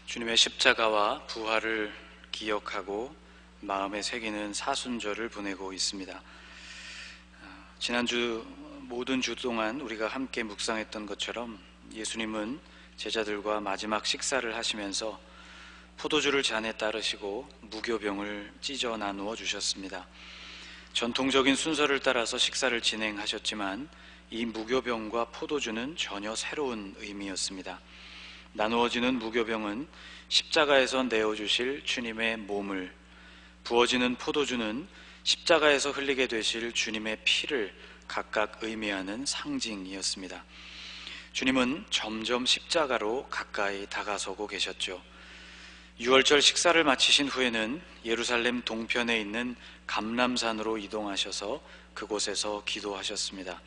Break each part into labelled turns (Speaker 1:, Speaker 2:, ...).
Speaker 1: 주님의 십자가와 부활을 기억하고 마음에 새기는 사순절을 보내고 있습니다. 지난주 모든 주 동안 우리가 함께 묵상했던 것처럼 예수님은 제자들과 마지막 식사를 하시면서 포도주를 잔에 따르시고 무교병을 찢어 나누어 주셨습니다. 전통적인 순서를 따라서 식사를 진행하셨지만 이 무교병과 포도주는 전혀 새로운 의미였습니다. 나누어지는 무교병은 십자가에서 내어주실 주님의 몸을, 부어지는 포도주는 십자가에서 흘리게 되실 주님의 피를 각각 의미하는 상징이었습니다. 주님은 점점 십자가로 가까이 다가서고 계셨죠. 유월절 식사를 마치신 후에는 예루살렘 동편에 있는 감람산으로 이동하셔서 그곳에서 기도하셨습니다.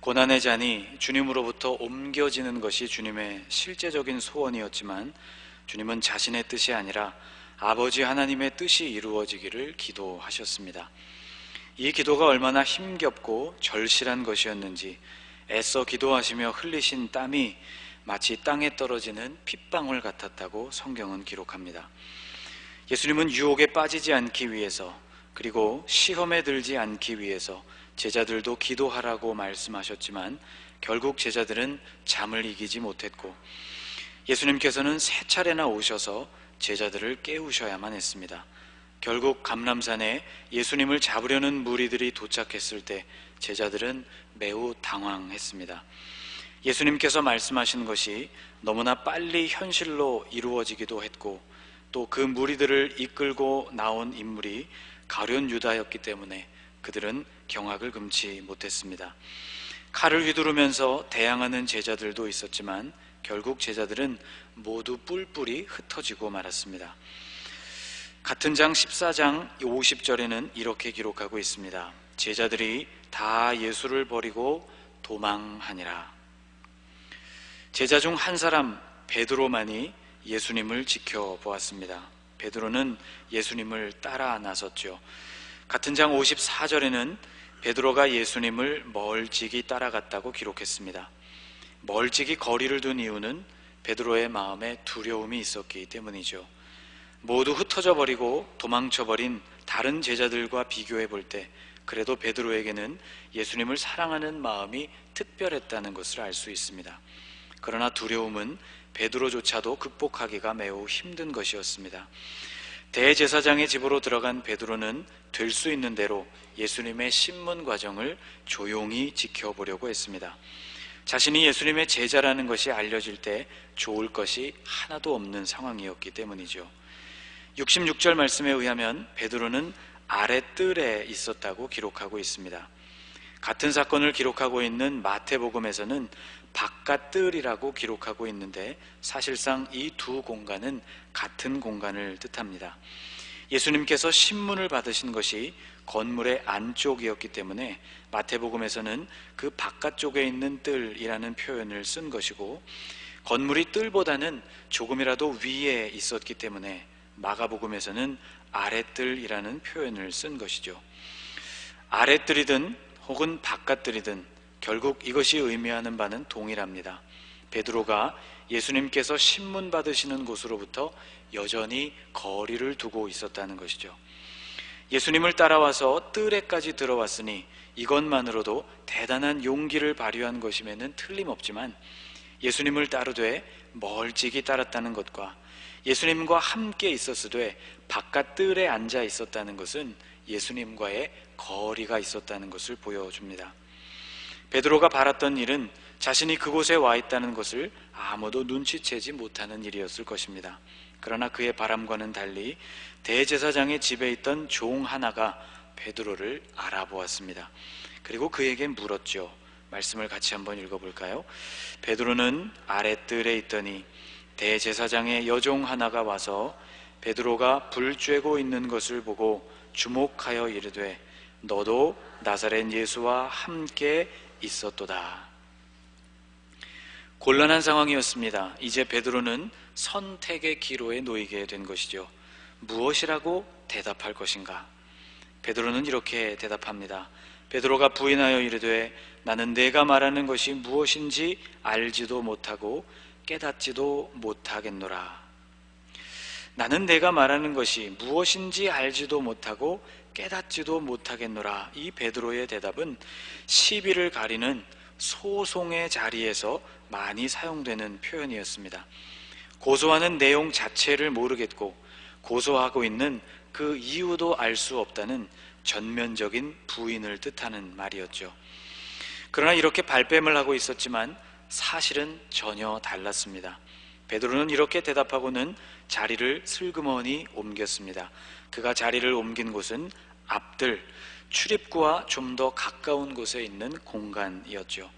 Speaker 1: 고난의 잔이 주님으로부터 옮겨지는 것이 주님의 실제적인 소원이었지만 주님은 자신의 뜻이 아니라 아버지 하나님의 뜻이 이루어지기를 기도하셨습니다. 이 기도가 얼마나 힘겹고 절실한 것이었는지 애써 기도하시며 흘리신 땀이 마치 땅에 떨어지는 핏방울 같았다고 성경은 기록합니다. 예수님은 유혹에 빠지지 않기 위해서, 그리고 시험에 들지 않기 위해서 제자들도 기도하라고 말씀하셨지만 결국 제자들은 잠을 이기지 못했고 예수님께서는 3차례나 오셔서 제자들을 깨우셔야만 했습니다. 결국 감람산에 예수님을 잡으려는 무리들이 도착했을 때 제자들은 매우 당황했습니다. 예수님께서 말씀하신 것이 너무나 빨리 현실로 이루어지기도 했고 또 그 무리들을 이끌고 나온 인물이 가룟 유다였기 때문에 그들은 경악을 금치 못했습니다. 칼을 휘두르면서 대항하는 제자들도 있었지만 결국 제자들은 모두 뿔뿔이 흩어지고 말았습니다. 같은 장 14장 50절에는 이렇게 기록하고 있습니다. 제자들이 다 예수를 버리고 도망하니라. 제자 중 한 사람 베드로만이 예수님을 지켜보았습니다. 베드로는 예수님을 따라 나섰죠. 같은 장 54절에는 베드로가 예수님을 멀찍이 따라갔다고 기록했습니다. 멀찍이 거리를 둔 이유는 베드로의 마음에 두려움이 있었기 때문이죠. 모두 흩어져 버리고 도망쳐 버린 다른 제자들과 비교해 볼 때 그래도 베드로에게는 예수님을 사랑하는 마음이 특별했다는 것을 알 수 있습니다. 그러나 두려움은 베드로조차도 극복하기가 매우 힘든 것이었습니다. 대제사장의 집으로 들어간 베드로는 될 수 있는 대로 예수님의 신문 과정을 조용히 지켜보려고 했습니다. 자신이 예수님의 제자라는 것이 알려질 때 좋을 것이 하나도 없는 상황이었기 때문이죠. 66절 말씀에 의하면 베드로는 아랫뜰에 있었다고 기록하고 있습니다. 같은 사건을 기록하고 있는 마태복음에서는 바깥뜰이라고 기록하고 있는데 사실상 이 두 공간은 같은 공간을 뜻합니다. 예수님께서 신문을 받으신 것이 건물의 안쪽이었기 때문에 마태복음에서는 그 바깥쪽에 있는 뜰이라는 표현을 쓴 것이고 건물이 뜰보다는 조금이라도 위에 있었기 때문에 마가복음에서는 아랫뜰이라는 표현을 쓴 것이죠. 아랫뜰이든 혹은 바깥뜰이든 결국 이것이 의미하는 바는 동일합니다. 베드로가 예수님께서 신문 받으시는 곳으로부터 여전히 거리를 두고 있었다는 것이죠. 예수님을 따라와서 뜰에까지 들어왔으니 이것만으로도 대단한 용기를 발휘한 것임에는 틀림없지만 예수님을 따르되 멀찍이 따랐다는 것과 예수님과 함께 있었으되 바깥 뜰에 앉아 있었다는 것은 예수님과의 거리가 있었다는 것을 보여줍니다. 베드로가 바랐던 일은 자신이 그곳에 와 있다는 것을 아무도 눈치채지 못하는 일이었을 것입니다. 그러나 그의 바람과는 달리 대제사장의 집에 있던 종 하나가 베드로를 알아보았습니다. 그리고 그에게 물었죠. 말씀을 같이 한번 읽어볼까요? 베드로는 아랫뜰에 있더니 대제사장의 여종 하나가 와서 베드로가 불 쬐고 있는 것을 보고 주목하여 이르되 너도 나사렛 예수와 함께 있었도다. 곤란한 상황이었습니다. 이제 베드로는 선택의 기로에 놓이게 된 것이죠. 무엇이라고 대답할 것인가? 베드로는 이렇게 대답합니다. 베드로가 부인하여 이르되 나는 내가 말하는 것이 무엇인지 알지도 못하고 깨닫지도 못하겠노라. 나는 내가 말하는 것이 무엇인지 알지도 못하고 깨닫지도 못하겠노라. 이 베드로의 대답은 시비를 가리는 소송의 자리에서 많이 사용되는 표현이었습니다. 고소하는 내용 자체를 모르겠고 고소하고 있는 그 이유도 알 수 없다는 전면적인 부인을 뜻하는 말이었죠. 그러나 이렇게 발뺌을 하고 있었지만 사실은 전혀 달랐습니다. 베드로는 이렇게 대답하고는 자리를 슬그머니 옮겼습니다. 그가 자리를 옮긴 곳은 앞들 출입구와 좀 더 가까운 곳에 있는 공간이었죠.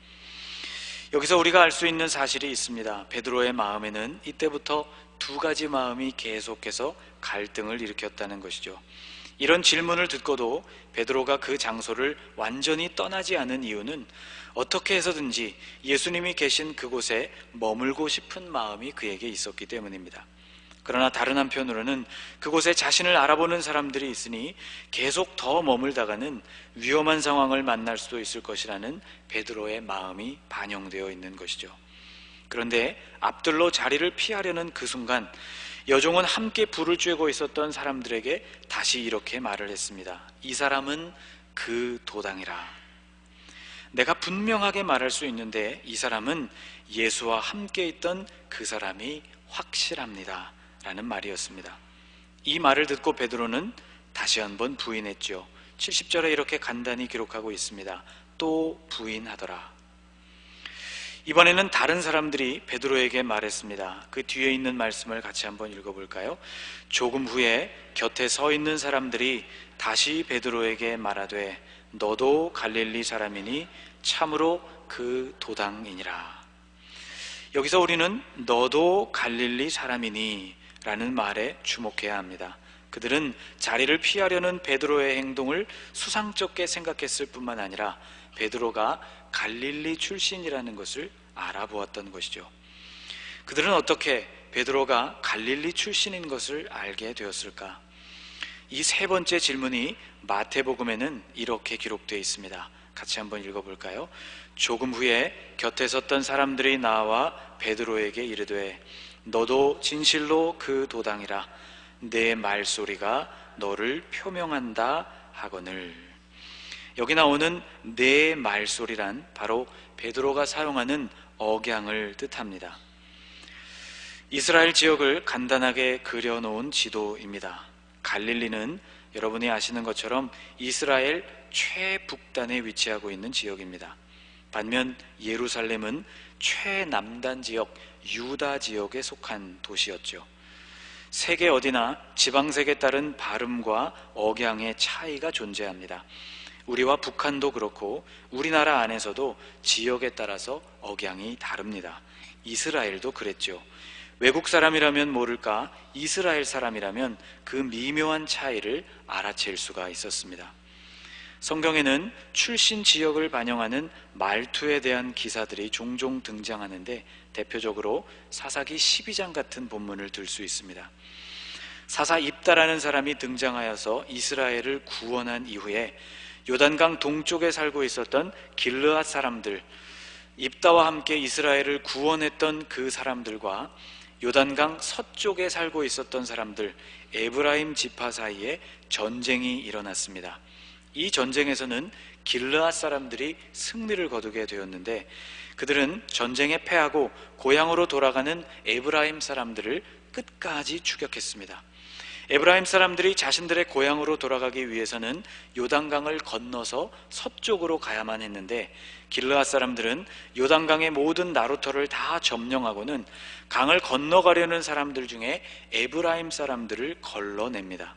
Speaker 1: 여기서 우리가 알 수 있는 사실이 있습니다. 베드로의 마음에는 이때부터 두 가지 마음이 계속해서 갈등을 일으켰다는 것이죠. 이런 질문을 듣고도 베드로가 그 장소를 완전히 떠나지 않은 이유는 어떻게 해서든지 예수님이 계신 그곳에 머물고 싶은 마음이 그에게 있었기 때문입니다. 그러나 다른 한편으로는 그곳에 자신을 알아보는 사람들이 있으니 계속 더 머물다가는 위험한 상황을 만날 수도 있을 것이라는 베드로의 마음이 반영되어 있는 것이죠. 그런데 앞들로 자리를 피하려는 그 순간 여종은 함께 불을 쬐고 있었던 사람들에게 다시 이렇게 말을 했습니다. 이 사람은 그 도당이라. 내가 분명하게 말할 수 있는데 이 사람은 예수와 함께 있던 그 사람이 확실합니다 라는 말이었습니다. 이 말을 듣고 베드로는 다시 한번 부인했죠. 70절에 이렇게 간단히 기록하고 있습니다. 또 부인하더라. 이번에는 다른 사람들이 베드로에게 말했습니다. 그 뒤에 있는 말씀을 같이 한번 읽어볼까요? 조금 후에 곁에 서 있는 사람들이 다시 베드로에게 말하되 너도 갈릴리 사람이니 참으로 그 도당이니라. 여기서 우리는 너도 갈릴리 사람이니 라는 말에 주목해야 합니다. 그들은 자리를 피하려는 베드로의 행동을 수상쩍게 생각했을 뿐만 아니라 베드로가 갈릴리 출신이라는 것을 알아보았던 것이죠. 그들은 어떻게 베드로가 갈릴리 출신인 것을 알게 되었을까? 이 세 번째 질문이 마태복음에는 이렇게 기록되어 있습니다. 같이 한번 읽어볼까요? 조금 후에 곁에 섰던 사람들이 나와 베드로에게 이르되 너도 진실로 그 도당이라. 내 말소리가 너를 표명한다 하거늘. 여기 나오는 내 말소리란 바로 베드로가 사용하는 억양을 뜻합니다. 이스라엘 지역을 간단하게 그려놓은 지도입니다. 갈릴리는 여러분이 아시는 것처럼 이스라엘 최북단에 위치하고 있는 지역입니다. 반면 예루살렘은 최남단 지역, 유다 지역에 속한 도시였죠. 세계 어디나 지방색에 따른 발음과 억양의 차이가 존재합니다. 우리와 북한도 그렇고 우리나라 안에서도 지역에 따라서 억양이 다릅니다. 이스라엘도 그랬죠. 외국 사람이라면 모를까 이스라엘 사람이라면 그 미묘한 차이를 알아챌 수가 있었습니다. 성경에는 출신 지역을 반영하는 말투에 대한 기사들이 종종 등장하는데 대표적으로 사사기 12장 같은 본문을 들 수 있습니다. 사사 입다라는 사람이 등장하여서 이스라엘을 구원한 이후에 요단강 동쪽에 살고 있었던 길르앗 사람들, 입다와 함께 이스라엘을 구원했던 그 사람들과 요단강 서쪽에 살고 있었던 사람들, 에브라임 지파 사이에 전쟁이 일어났습니다. 이 전쟁에서는 길르앗 사람들이 승리를 거두게 되었는데 그들은 전쟁에 패하고 고향으로 돌아가는 에브라임 사람들을 끝까지 추격했습니다. 에브라임 사람들이 자신들의 고향으로 돌아가기 위해서는 요단강을 건너서 서쪽으로 가야만 했는데 길르앗 사람들은 요단강의 모든 나루터를 다 점령하고는 강을 건너가려는 사람들 중에 에브라임 사람들을 걸러냅니다.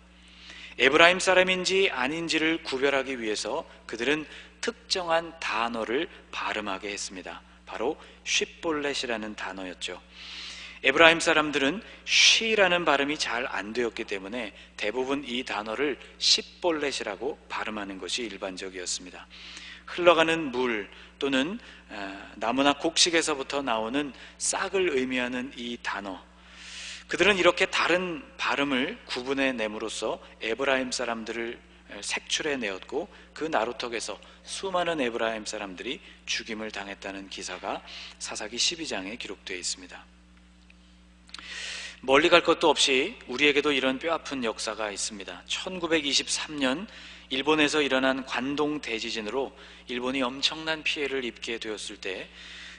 Speaker 1: 에브라임 사람인지 아닌지를 구별하기 위해서 그들은 특정한 단어를 발음하게 했습니다. 바로 쉿볼렛이라는 단어였죠. 에브라임 사람들은 쉬라는 발음이 잘 안 되었기 때문에 대부분 이 단어를 십볼렛이라고 발음하는 것이 일반적이었습니다. 흘러가는 물 또는 나무나 곡식에서부터 나오는 싹을 의미하는 이 단어, 그들은 이렇게 다른 발음을 구분해냄으로써 에브라임 사람들을 색출해내었고 그 나루턱에서 수많은 에브라임 사람들이 죽임을 당했다는 기사가 사사기 12장에 기록되어 있습니다. 멀리 갈 것도 없이 우리에게도 이런 뼈아픈 역사가 있습니다. 1923년 일본에서 일어난 관동 대지진으로 일본이 엄청난 피해를 입게 되었을 때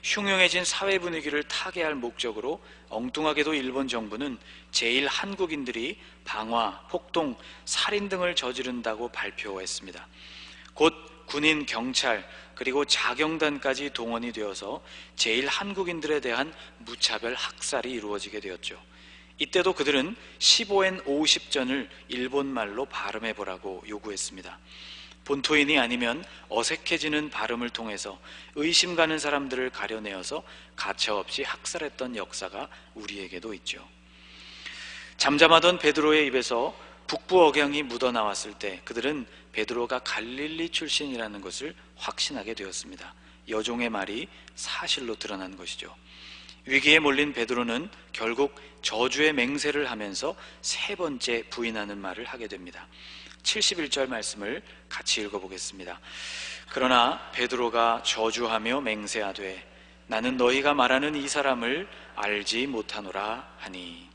Speaker 1: 흉흉해진 사회 분위기를 타개할 목적으로 엉뚱하게도 일본 정부는 제1한국인들이 방화, 폭동, 살인 등을 저지른다고 발표했습니다. 곧 군인, 경찰, 그리고 자경단까지 동원이 되어서 제1한국인들에 대한 무차별 학살이 이루어지게 되었죠. 이때도 그들은 15N 50전을 일본말로 발음해보라고 요구했습니다. 본토인이 아니면 어색해지는 발음을 통해서 의심 가는 사람들을 가려내어서 가차없이 학살했던 역사가 우리에게도 있죠. 잠잠하던 베드로의 입에서 북부 억양이 묻어나왔을 때 그들은 베드로가 갈릴리 출신이라는 것을 확신하게 되었습니다. 여종의 말이 사실로 드러난 것이죠. 위기에 몰린 베드로는 결국 저주의 맹세를 하면서 세 번째 부인하는 말을 하게 됩니다. 71절 말씀을 같이 읽어보겠습니다. 그러나 베드로가 저주하며 맹세하되 나는 너희가 말하는 이 사람을 알지 못하노라 하니.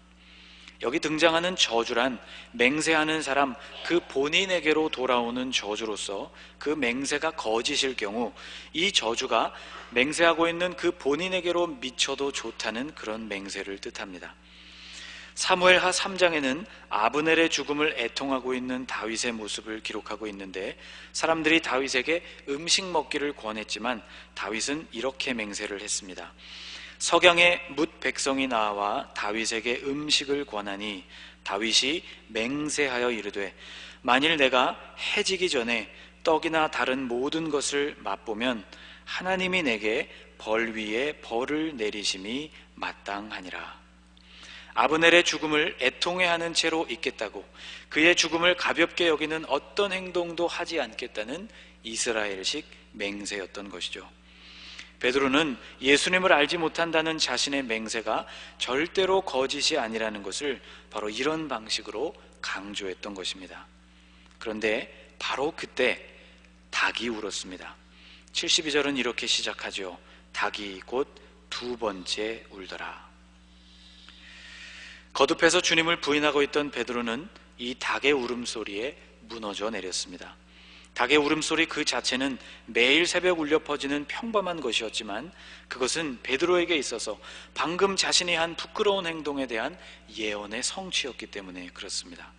Speaker 1: 여기 등장하는 저주란 맹세하는 사람 그 본인에게로 돌아오는 저주로서 그 맹세가 거짓일 경우 이 저주가 맹세하고 있는 그 본인에게로 미쳐도 좋다는 그런 맹세를 뜻합니다. 사무엘하 3장에는 아브넬의 죽음을 애통하고 있는 다윗의 모습을 기록하고 있는데 사람들이 다윗에게 음식 먹기를 권했지만 다윗은 이렇게 맹세를 했습니다. 석양에 뭇 백성이 나와 다윗에게 음식을 권하니 다윗이 맹세하여 이르되 만일 내가 해지기 전에 떡이나 다른 모든 것을 맛보면 하나님이 내게 벌 위에 벌을 내리심이 마땅하니라. 아브넬의 죽음을 애통해하는 채로 있겠다고 그의 죽음을 가볍게 여기는 어떤 행동도 하지 않겠다는 이스라엘식 맹세였던 것이죠. 베드로는 예수님을 알지 못한다는 자신의 맹세가 절대로 거짓이 아니라는 것을 바로 이런 방식으로 강조했던 것입니다. 그런데 바로 그때 닭이 울었습니다. 72절은 이렇게 시작하죠. 닭이 곧 두 번째 울더라. 거듭해서 주님을 부인하고 있던 베드로는 이 닭의 울음소리에 무너져 내렸습니다. 닭의 울음소리 그 자체는 매일 새벽 울려 퍼지는 평범한 것이었지만 그것은 베드로에게 있어서 방금 자신이 한 부끄러운 행동에 대한 예언의 성취였기 때문에 그렇습니다.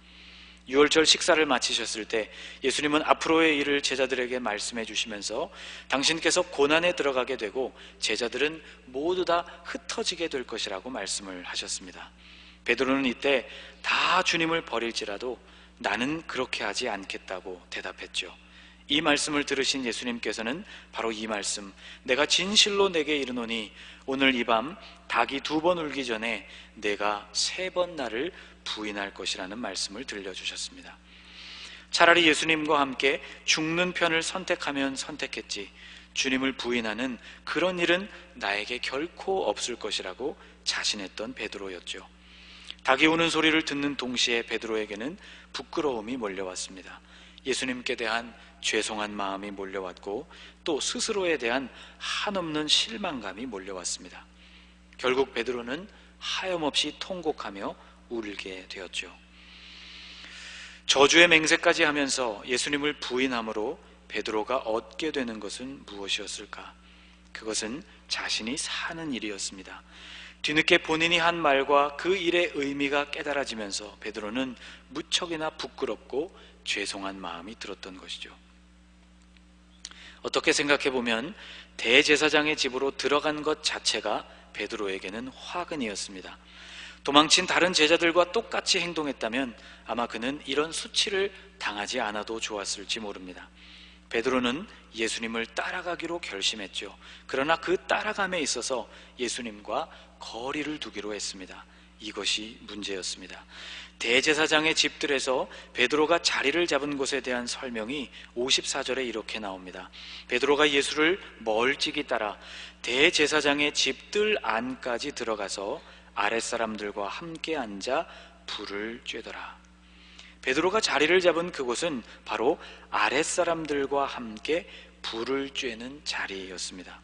Speaker 1: 유월절 식사를 마치셨을 때 예수님은 앞으로의 일을 제자들에게 말씀해 주시면서 당신께서 고난에 들어가게 되고 제자들은 모두 다 흩어지게 될 것이라고 말씀을 하셨습니다. 베드로는 이때 다 주님을 버릴지라도 나는 그렇게 하지 않겠다고 대답했죠. 이 말씀을 들으신 예수님께서는 바로 이 말씀, 내가 진실로 내게 이르노니 오늘 이 밤 닭이 두 번 울기 전에 내가 세 번 나를 부인할 것이라는 말씀을 들려주셨습니다. 차라리 예수님과 함께 죽는 편을 선택하면 선택했지 주님을 부인하는 그런 일은 나에게 결코 없을 것이라고 자신했던 베드로였죠. 닭이 우는 소리를 듣는 동시에 베드로에게는 부끄러움이 몰려왔습니다. 예수님께 대한 죄송한 마음이 몰려왔고 또 스스로에 대한 한없는 실망감이 몰려왔습니다. 결국 베드로는 하염없이 통곡하며 울게 되었죠. 저주의 맹세까지 하면서 예수님을 부인함으로 베드로가 얻게 되는 것은 무엇이었을까? 그것은 자신이 사는 일이었습니다. 뒤늦게 본인이 한 말과 그 일의 의미가 깨달아지면서 베드로는 무척이나 부끄럽고 죄송한 마음이 들었던 것이죠. 어떻게 생각해보면 대제사장의 집으로 들어간 것 자체가 베드로에게는 화근이었습니다. 도망친 다른 제자들과 똑같이 행동했다면 아마 그는 이런 수치를 당하지 않아도 좋았을지 모릅니다. 베드로는 예수님을 따라가기로 결심했죠. 그러나 그 따라감에 있어서 예수님과 거리를 두기로 했습니다. 이것이 문제였습니다. 대제사장의 집들에서 베드로가 자리를 잡은 곳에 대한 설명이 54절에 이렇게 나옵니다. 베드로가 예수를 멀찍이 따라 대제사장의 집들 안까지 들어가서 아랫사람들과 함께 앉아 불을 쬐더라. 베드로가 자리를 잡은 그곳은 바로 아랫사람들과 함께 불을 쬐는 자리였습니다.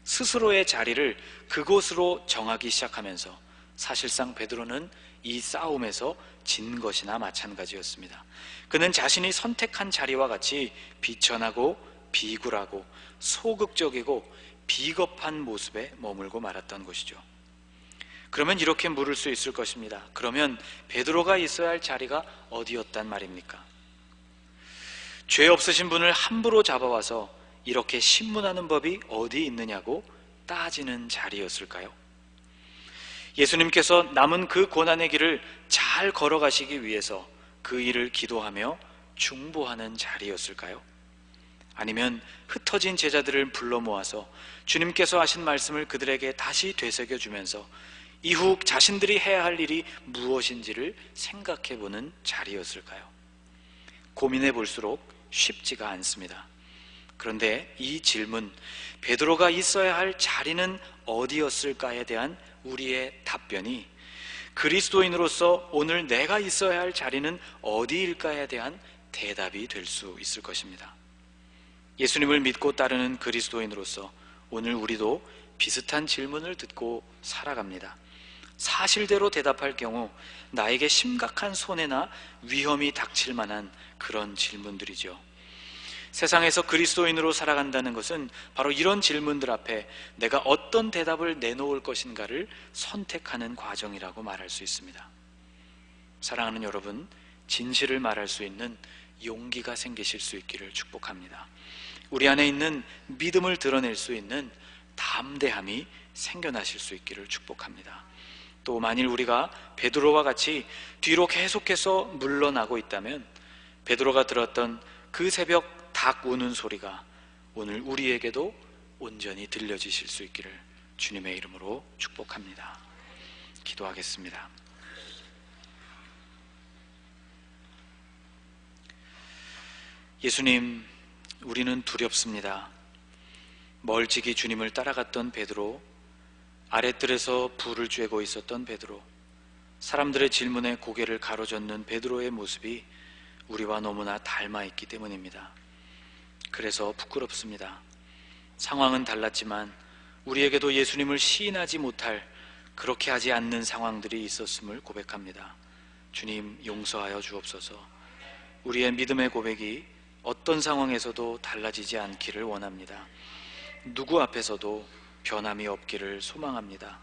Speaker 1: 스스로의 자리를 그곳으로 정하기 시작하면서 사실상 베드로는 이 싸움에서 진 것이나 마찬가지였습니다. 그는 자신이 선택한 자리와 같이 비천하고 비굴하고 소극적이고 비겁한 모습에 머물고 말았던 것이죠. 그러면 이렇게 물을 수 있을 것입니다. 그러면 베드로가 있어야 할 자리가 어디였단 말입니까? 죄 없으신 분을 함부로 잡아와서 이렇게 신문하는 법이 어디 있느냐고 따지는 자리였을까요? 예수님께서 남은 그 고난의 길을 잘 걸어가시기 위해서 그 일을 기도하며 중보하는 자리였을까요? 아니면 흩어진 제자들을 불러 모아서 주님께서 하신 말씀을 그들에게 다시 되새겨주면서 이후 자신들이 해야 할 일이 무엇인지를 생각해보는 자리였을까요? 고민해 볼수록 쉽지가 않습니다. 그런데 이 질문, 베드로가 있어야 할 자리는 어디였을까에 대한 우리의 답변이 그리스도인으로서 오늘 내가 있어야 할 자리는 어디일까에 대한 대답이 될 수 있을 것입니다. 예수님을 믿고 따르는 그리스도인으로서 오늘 우리도 비슷한 질문을 듣고 살아갑니다. 사실대로 대답할 경우 나에게 심각한 손해나 위험이 닥칠 만한 그런 질문들이죠. 세상에서 그리스도인으로 살아간다는 것은 바로 이런 질문들 앞에 내가 어떤 대답을 내놓을 것인가를 선택하는 과정이라고 말할 수 있습니다. 사랑하는 여러분, 진실을 말할 수 있는 용기가 생기실 수 있기를 축복합니다. 우리 안에 있는 믿음을 드러낼 수 있는 담대함이 생겨나실 수 있기를 축복합니다. 또 만일 우리가 베드로와 같이 뒤로 계속해서 물러나고 있다면 베드로가 들었던 그 새벽 닭 우는 소리가 오늘 우리에게도 온전히 들려지실 수 있기를 주님의 이름으로 축복합니다. 기도하겠습니다. 예수님, 우리는 두렵습니다. 멀찍이 주님을 따라갔던 베드로, 아랫뜰에서 불을 쬐고 있었던 베드로, 사람들의 질문에 고개를 가로젓는 베드로의 모습이 우리와 너무나 닮아 있기 때문입니다. 그래서 부끄럽습니다. 상황은 달랐지만 우리에게도 예수님을 시인하지 못할, 그렇게 하지 않는 상황들이 있었음을 고백합니다. 주님, 용서하여 주옵소서. 우리의 믿음의 고백이 어떤 상황에서도 달라지지 않기를 원합니다. 누구 앞에서도 변함이 없기를 소망합니다.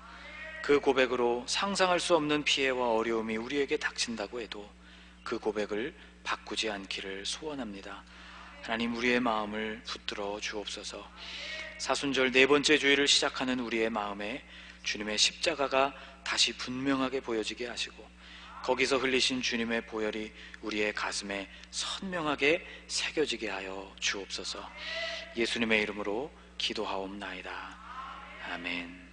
Speaker 1: 그 고백으로 상상할 수 없는 피해와 어려움이 우리에게 닥친다고 해도 그 고백을 바꾸지 않기를 소원합니다. 하나님, 우리의 마음을 붙들어 주옵소서. 사순절 네 번째 주일을 시작하는 우리의 마음에 주님의 십자가가 다시 분명하게 보여지게 하시고 거기서 흘리신 주님의 보혈이 우리의 가슴에 선명하게 새겨지게 하여 주옵소서. 예수님의 이름으로 기도하옵나이다. 아멘.